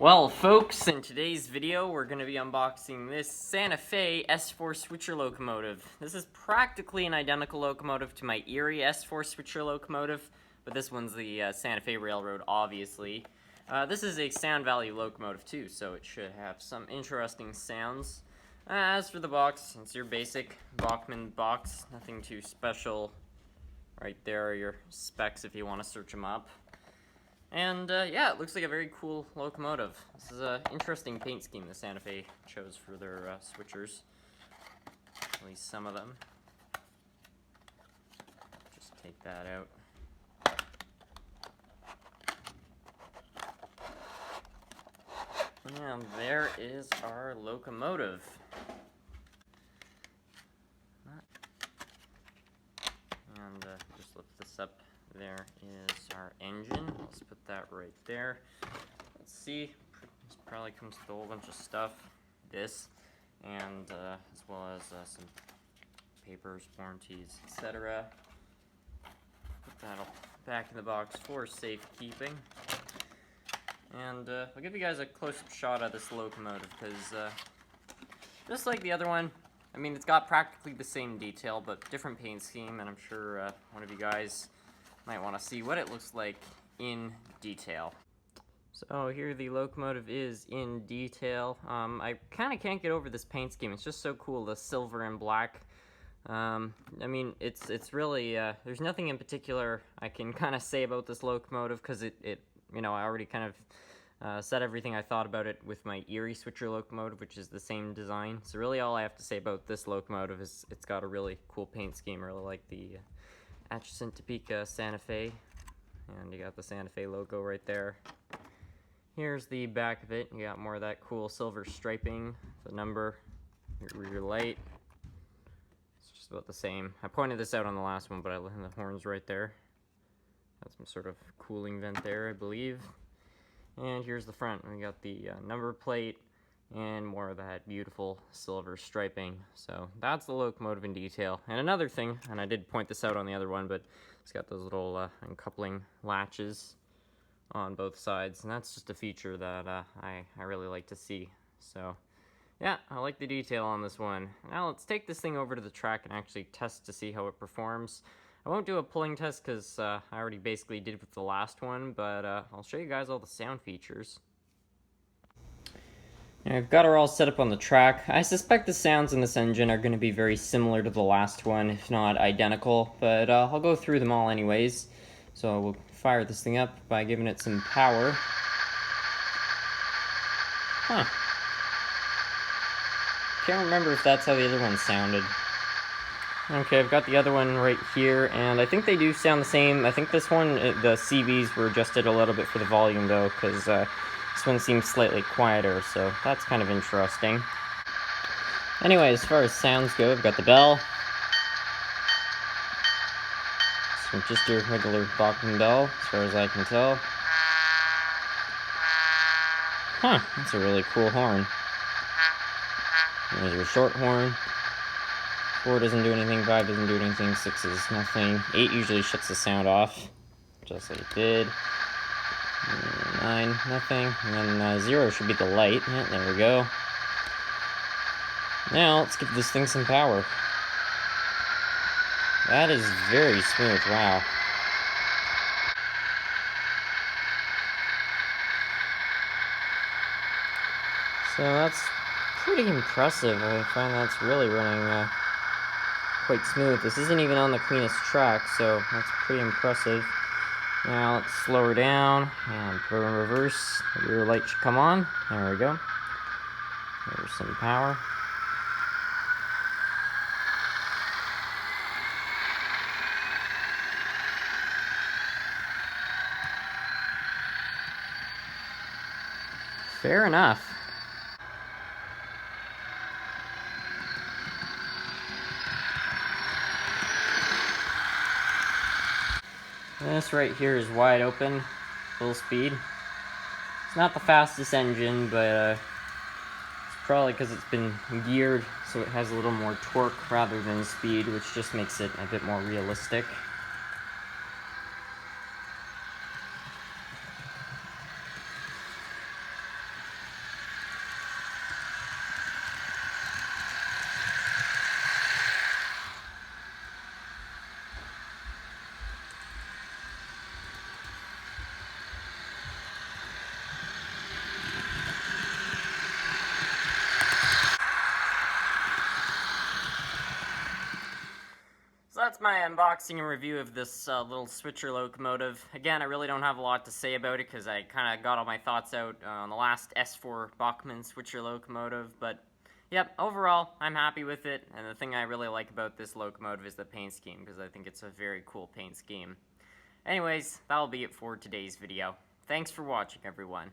Well, folks, in today's video, we're going to be unboxing this Santa Fe S4 switcher locomotive. This is practically an identical locomotive to my Erie S4 switcher locomotive, but this one's the Santa Fe Railroad, obviously. This is a Sound Value locomotive, too, so it should have some interesting sounds. As for the box, it's your basic Bachmann box, nothing too special. Right there are your specs if you want to search them up. And, yeah, it looks like a very cool locomotive. This is an interesting paint scheme the Santa Fe chose for their switchers. At least some of them. Just take that out. And there is our locomotive. And just lift this up. There is our engine. Let's put that right there. Let's see. This probably comes with a whole bunch of stuff. This, and as well as some papers, warranties, etc. Put that all back in the box for safekeeping. And I'll give you guys a close-up shot of this locomotive because just like the other one, I mean, it's got practically the same detail, but different paint scheme, and I'm sure one of you guys might want to see what it looks like in detail. So here the locomotive is in detail. I kind of can't get over this paint scheme. It's just so cool, the silver and black. I mean, it's really, there's nothing in particular I can kind of say about this locomotive because it you know, I already kind of said everything I thought about it with my Erie switcher locomotive, which is the same design. So really all I have to say about this locomotive is it's got a really cool paint scheme. I really like the Atchison, Topeka, Santa Fe, and you got the Santa Fe logo right there. Here's the back of it. You got more of that cool silver striping, the number, your rear light. It's just about the same. I pointed this out on the last one, but I left the horns right there. Got some sort of cooling vent there, I believe. And here's the front. We got the number plate and more of that beautiful silver striping. So that's the locomotive in detail. And another thing, and I did point this out on the other one, but it's got those little uncoupling latches on both sides, and that's just a feature that I really like to see. So yeah, I like the detail on this one. Now let's take this thing over to the track and actually test to see how it performs. I won't do a pulling test because I already basically did with the last one, but I'll show you guys all the sound features. I've got her all set up on the track. I suspect the sounds in this engine are going to be very similar to the last one, if not identical, but I'll go through them all anyways. So we'll fire this thing up by giving it some power. Can't remember if that's how the other one sounded. Okay, I've got the other one right here, and I think they do sound the same. I think this one, the CVs were adjusted a little bit for the volume though, because this one seems slightly quieter, so that's kind of interesting. Anyway, as far as sounds go, I've got the bell. So just your regular Bachmann bell, as far as I can tell. That's a really cool horn. There's your short horn. 4 doesn't do anything, 5 doesn't do anything, 6 is nothing. 8 usually shuts the sound off, just like it did. 9, nothing. And then 0 should be the light. Yeah, there we go. Now, let's give this thing some power. That is very smooth, wow. So that's pretty impressive. I find that's really running quite smooth. This isn't even on the cleanest track, so that's pretty impressive. Now let's slow her down and put her in reverse. The rear light should come on. There we go. There's some power. Fair enough. This right here is wide open, full speed. It's not the fastest engine, but it's probably because it's been geared so it has a little more torque rather than speed, which just makes it a bit more realistic. my unboxing and review of this little switcher locomotive. Again, I really don't have a lot to say about it because I kind of got all my thoughts out on the last S4 Bachmann switcher locomotive. But, yep, overall, I'm happy with it. And the thing I really like about this locomotive is the paint scheme because I think it's a very cool paint scheme. Anyways, that'll be it for today's video. Thanks for watching, everyone.